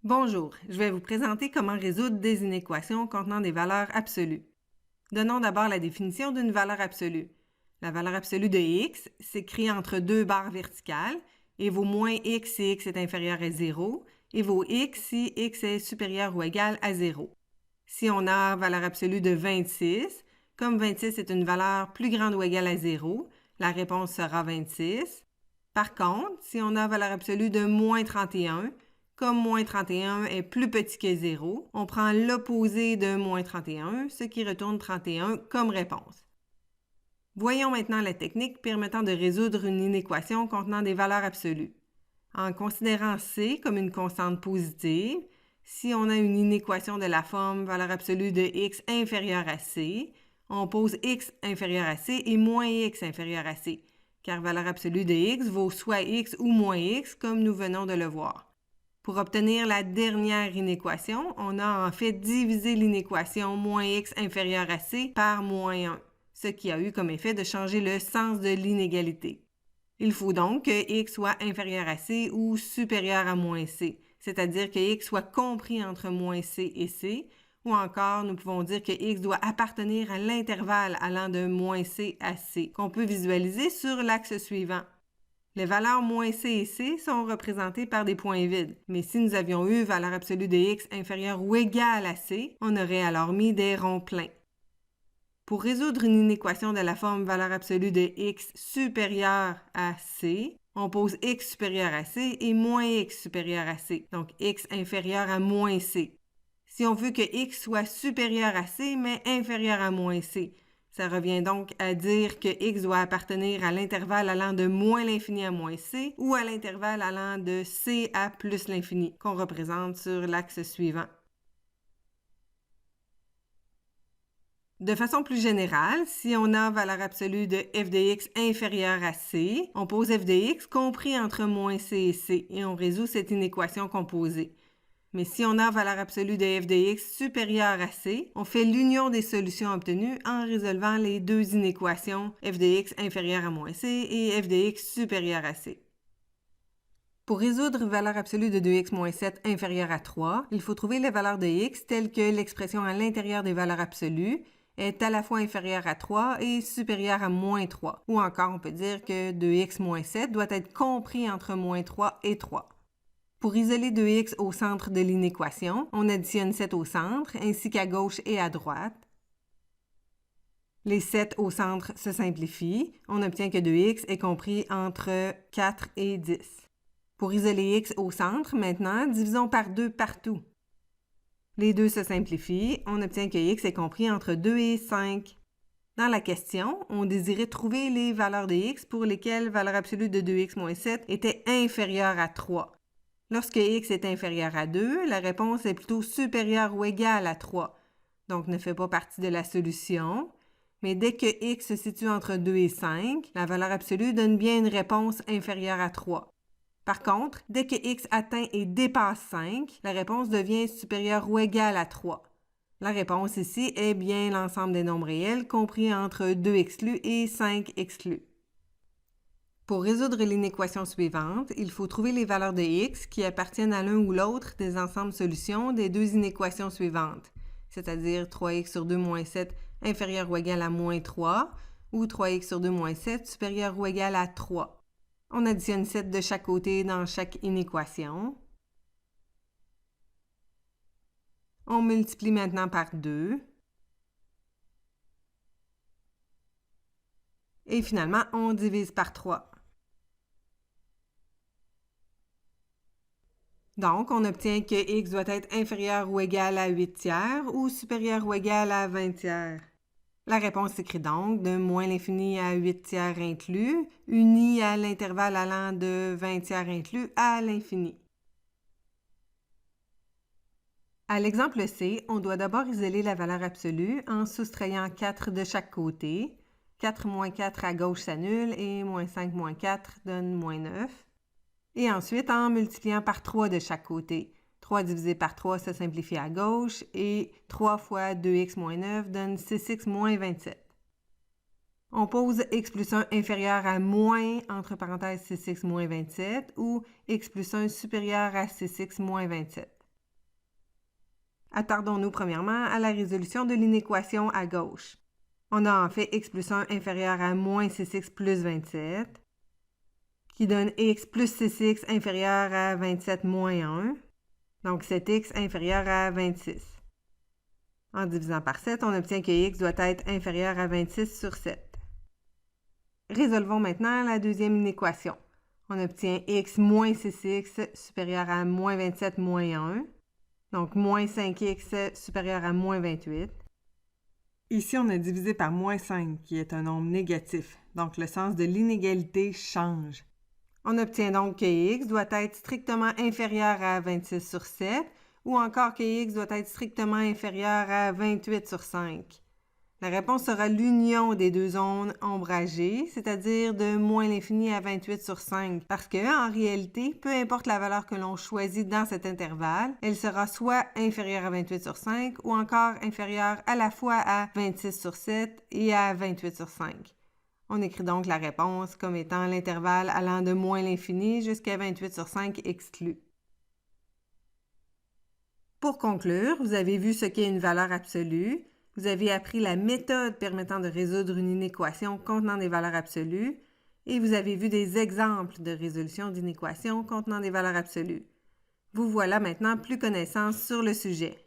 Bonjour, je vais vous présenter comment résoudre des inéquations contenant des valeurs absolues. Donnons d'abord la définition d'une valeur absolue. La valeur absolue de x s'écrit entre deux barres verticales et vaut moins x si x est inférieur à 0 et vaut x si x est supérieur ou égal à 0. Si on a valeur absolue de 26, comme 26 est une valeur plus grande ou égale à 0, la réponse sera 26. Par contre, si on a valeur absolue de moins 31, comme moins 31 est plus petit que 0, on prend l'opposé de moins 31, ce qui retourne 31 comme réponse. Voyons maintenant la technique permettant de résoudre une inéquation contenant des valeurs absolues. En considérant C comme une constante positive, si on a une inéquation de la forme valeur absolue de x inférieure à C, on pose x inférieur à C et moins x inférieur à C, car valeur absolue de x vaut soit x ou moins x, comme nous venons de le voir. Pour obtenir la dernière inéquation, on a en fait divisé l'inéquation moins x inférieur à c par moins 1, ce qui a eu comme effet de changer le sens de l'inégalité. Il faut donc que x soit inférieur à c ou supérieur à moins c, c'est-à-dire que x soit compris entre moins c et c, ou encore nous pouvons dire que x doit appartenir à l'intervalle allant de moins c à c, qu'on peut visualiser sur l'axe suivant. Les valeurs moins c et c sont représentées par des points vides, mais si nous avions eu valeur absolue de x inférieure ou égale à c, on aurait alors mis des ronds pleins. Pour résoudre une inéquation de la forme valeur absolue de x supérieure à c, on pose x supérieur à c et moins x supérieur à c, donc x inférieur à moins c. Si on veut que x soit supérieur à c mais inférieur à moins c, ça revient donc à dire que x doit appartenir à l'intervalle allant de moins l'infini à moins c ou à l'intervalle allant de c à plus l'infini, qu'on représente sur l'axe suivant. De façon plus générale, si on a valeur absolue de f de x inférieure à c, on pose f de x compris entre moins c et c et on résout cette inéquation composée. Mais si on a valeur absolue de f de x supérieure à c, on fait l'union des solutions obtenues en résolvant les deux inéquations f de x inférieur à moins c et f de x supérieur à c. Pour résoudre valeur absolue de 2x moins 7 inférieure à 3, il faut trouver les valeurs de x telles que l'expression à l'intérieur des valeurs absolues est à la fois inférieure à 3 et supérieure à moins 3. Ou encore, on peut dire que 2x moins 7 doit être compris entre moins 3 et 3. Pour isoler 2x au centre de l'inéquation, on additionne 7 au centre, ainsi qu'à gauche et à droite. Les 7 au centre se simplifient. On obtient que 2x est compris entre 4 et 10. Pour isoler x au centre, maintenant, divisons par 2 partout. Les 2 se simplifient. On obtient que x est compris entre 2 et 5. Dans la question, on désirait trouver les valeurs de x pour lesquelles valeur absolue de 2x moins 7 était inférieure à 3. Lorsque x est inférieur à 2, la réponse est plutôt supérieure ou égale à 3, donc ne fait pas partie de la solution. Mais dès que x se situe entre 2 et 5, la valeur absolue donne bien une réponse inférieure à 3. Par contre, dès que x atteint et dépasse 5, la réponse devient supérieure ou égale à 3. La réponse ici est bien l'ensemble des nombres réels compris entre 2 exclus et 5 exclus. Pour résoudre l'inéquation suivante, il faut trouver les valeurs de x qui appartiennent à l'un ou l'autre des ensembles solutions des deux inéquations suivantes, c'est-à-dire 3x sur 2 moins 7 inférieur ou égal à moins 3 ou 3x sur 2 moins 7 supérieur ou égal à 3. On additionne 7 de chaque côté dans chaque inéquation. On multiplie maintenant par 2. Et finalement, on divise par 3. Donc, on obtient que x doit être inférieur ou égal à 8 tiers ou supérieur ou égal à 20 tiers. La réponse s'écrit donc de moins l'infini à 8 tiers inclus, uni à l'intervalle allant de 20 tiers inclus à l'infini. À l'exemple C, on doit d'abord isoler la valeur absolue en soustrayant 4 de chaque côté. 4 moins 4 à gauche s'annule et moins 5 moins 4 donne moins 9. Et ensuite, en multipliant par 3 de chaque côté. 3 divisé par 3 se simplifie à gauche et 3 fois 2x moins 9 donne 6x moins 27. On pose x plus 1 inférieur à moins, entre parenthèses, 6x moins 27 ou x plus 1 supérieur à 6x moins 27. Attardons-nous premièrement à la résolution de l'inéquation à gauche. On a en fait x plus 1 inférieur à moins 6x plus 27, qui donne x plus 6x inférieur à 27 moins 1, donc 7x inférieur à 26. En divisant par 7, on obtient que x doit être inférieur à 26 sur 7. Résolvons maintenant la deuxième inéquation. On obtient x moins 6x supérieur à moins 27 moins 1, donc moins 5x supérieur à moins 28. Ici, on a divisé par moins 5, qui est un nombre négatif, donc le sens de l'inégalité change. On obtient donc que x doit être strictement inférieur à 26 sur 7, ou encore que x doit être strictement inférieur à 28 sur 5. La réponse sera l'union des deux zones ombragées, c'est-à-dire de moins l'infini à 28 sur 5, parce que, en réalité, peu importe la valeur que l'on choisit dans cet intervalle, elle sera soit inférieure à 28 sur 5 ou encore inférieure à la fois à 26 sur 7 et à 28 sur 5. On écrit donc la réponse comme étant l'intervalle allant de moins l'infini jusqu'à 28 sur 5 exclu. Pour conclure, vous avez vu ce qu'est une valeur absolue. Vous avez appris la méthode permettant de résoudre une inéquation contenant des valeurs absolues et vous avez vu des exemples de résolution d'inéquations contenant des valeurs absolues. Vous voilà maintenant plus connaissants sur le sujet.